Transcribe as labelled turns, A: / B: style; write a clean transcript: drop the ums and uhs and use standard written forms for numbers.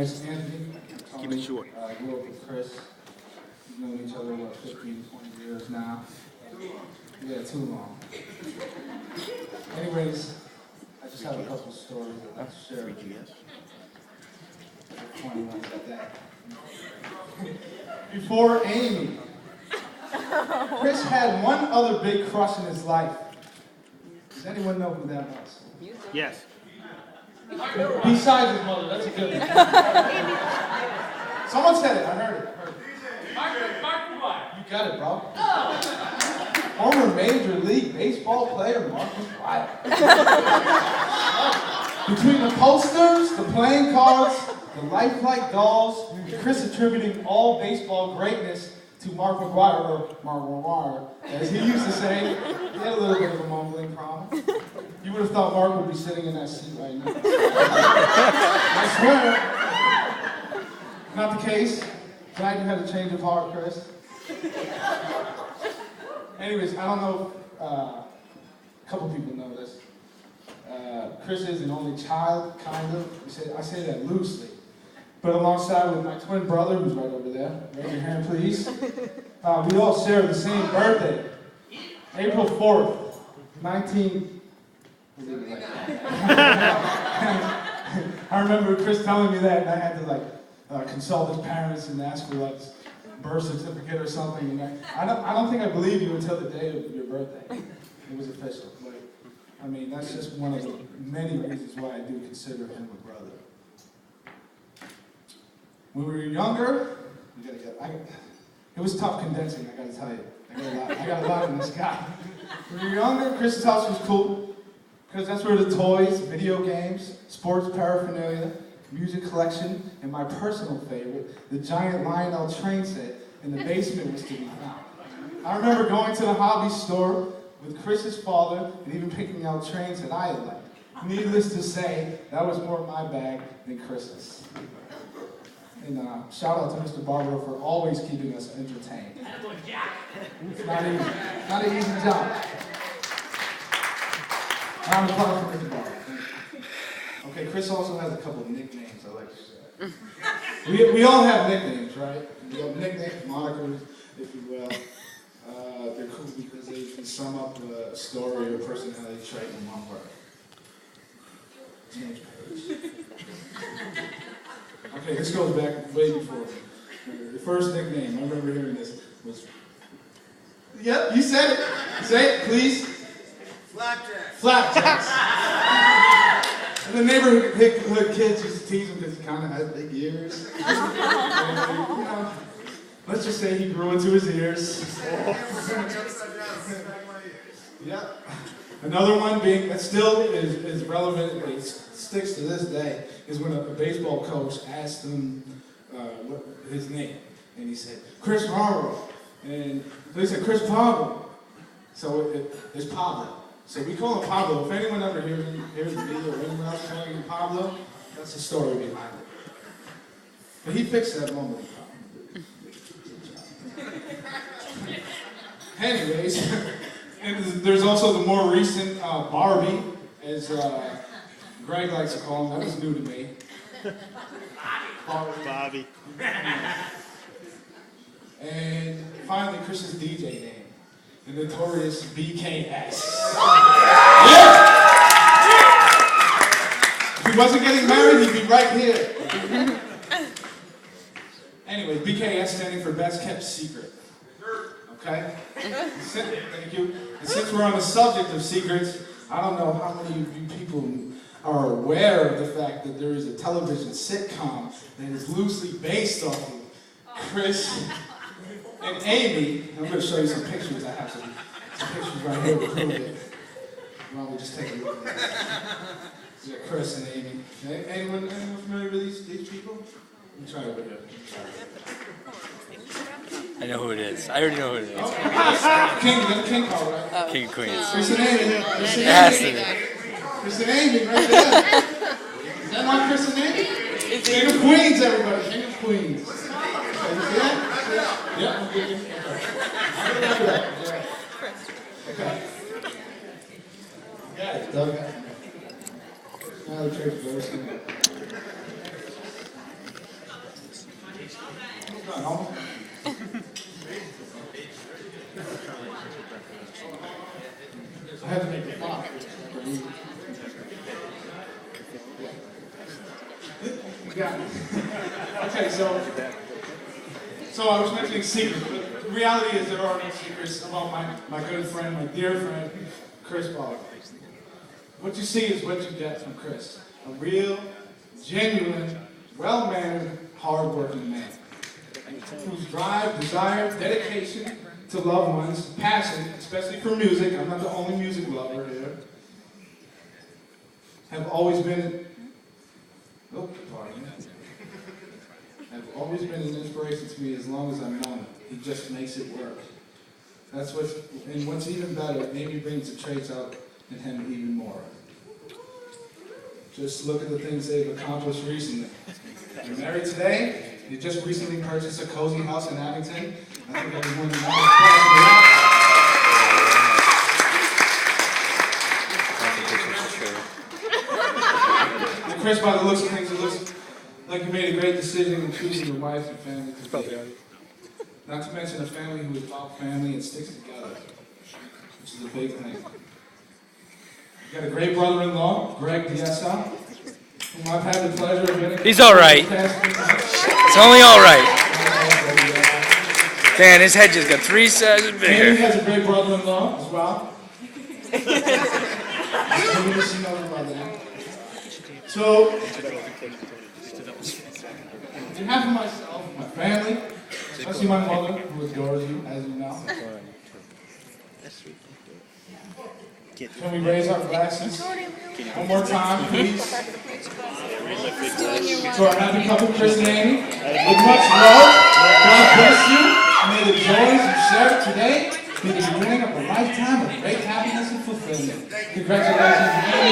A: name's Anthony.
B: Keep it short.
A: I grew up with Chris. We've known each other, 15, 20 years now. Yeah, too long. Anyways, I just have a couple stories I'd like to share with you. Funny ones like that. Before Amy, Chris had one other big crush in his life. Does anyone know who that was?
B: Yes.
A: Besides his mother, that's a good one. Someone said it, I heard it. You got it, bro. Former Major League Baseball player Mark McGwire. Between the posters, the playing cards, the lifelike dolls, Chris attributing all baseball greatness to Mark McGwire, or Mark McGwire, as he used to say. He had a little bit of a mumbling problem. You would have thought Mark would be sitting in that seat right now. I swear. Not the case. Glad you had a change of heart, Chris. Anyways, I don't know if a couple people know this. Chris is an only child, kind of. I say that loosely. But alongside with my twin brother, who's right over there, raise your hand please, we all share the same birthday. April 4th, 19... I remember Chris telling me that, and I had to consult his parents and ask for like birth certificate or something. And I don't think I believed you until the day of your birthday. It was official. But I mean, that's just one of the many reasons why I do consider him a brother. When we were younger, it was tough condensing, I gotta tell you. I got a lot in this guy. When we were younger, Chris's house was cool, because that's where the toys, video games, sports paraphernalia, music collection, and my personal favorite, the giant Lionel train set in the basement was to be found. I remember going to the hobby store with Chris's father and even picking out trains that I had liked. Needless to say, that was more my bag than Chris's. And shout out to Mr. Barbaro for always keeping us entertained. It's not an easy job. Round of applause for Mr. Barbaro. Okay, Chris also has a couple of nicknames I like to share. We all have nicknames, right? We have nicknames, monikers, if you will. They're cool because they can sum up a story or personality trait in one word. His name's Paige. Okay, this goes back way before me. The first nickname, I remember hearing this, was... Yep, you said it. Say it, please.
C: Flapjack.
A: Flapjacks. And the neighborhood kids used to tease him because he kind of had big ears. And, let's just say he grew into his ears. Yeah. Another one being that still is relevant, it sticks to this day, is when a baseball coach asked him what his name, and he said Chris Barbaro, and so he said Chris Pablo. So it's Pablo. So we call him Pablo. If anyone ever hears me or anyone else calling him Pablo, that's the story behind it. But he fixed that moment. Anyways, and there's also the more recent Barbie, as Greg likes to call him. That was new to me.
B: Bobby.
A: And finally, Chris's DJ name, the notorious BKS. Yeah! If he wasn't getting married, he'd be right here. Anyway, BKS standing for Best Kept Secret. Okay? Thank you. And since we're on the subject of secrets, I don't know how many of you people are aware of the fact that there is a television sitcom that is loosely based off of Chris and Amy. I'm going to show you some pictures. I have some pictures right here to prove it. Why don't we just take a look at this? Yeah, Chris and Amy. Okay? Anyone familiar with these people? Let me try over here.
D: I know who it is. I already know who it is.
A: Oh, King, you got a King call, right?
D: King of Queens.
A: Chris and Amy. Chris and
D: It has to
A: Amy.
D: be.
A: Chris and Amy, right there. Is that not Chris and Amy? King of Queens, everybody. King of Queens. Okay, you see that? Yeah, I'm good. Okay. Got it, Doug. Now the church verse. no? I had to make it pop. Yeah. Okay, so I was mentioning secrets, but the reality is there are no secrets about my good friend, my dear friend, Chris Ball. What you see is what you get from Chris. A real, genuine, well-mannered, hard-working man. Whose drive, desire, dedication to loved ones, passion, especially for music, I'm not the only music lover here, have always been, have always been an inspiration to me as long as I've known him. He just makes it work. That's what's even better, maybe brings the traits out in him even more. Just look at the things they've accomplished recently. They're married today. They just recently purchased a cozy house in Abington. I think everyone knows that. And Chris, by the looks of things, it looks like you made a great decision in choosing your wife and family today. Not to mention a family who is about family and sticks together, which is a big thing. You got a great brother-in-law, Greg Diasa, whom I've had the pleasure of getting.
D: He's all right. It's only all right. Man, his head just got 3 sizes bigger.
A: Amy has a great brother-in-law as well. So, on behalf of myself, my family, especially my mother, who adores you, as you know. Can we raise our glasses one more time, please? To our happy couple, Chris and Amy. With much love, God bless you. May the joys you share today be the beginning of a lifetime of great happiness and fulfillment. Congratulations, Amy.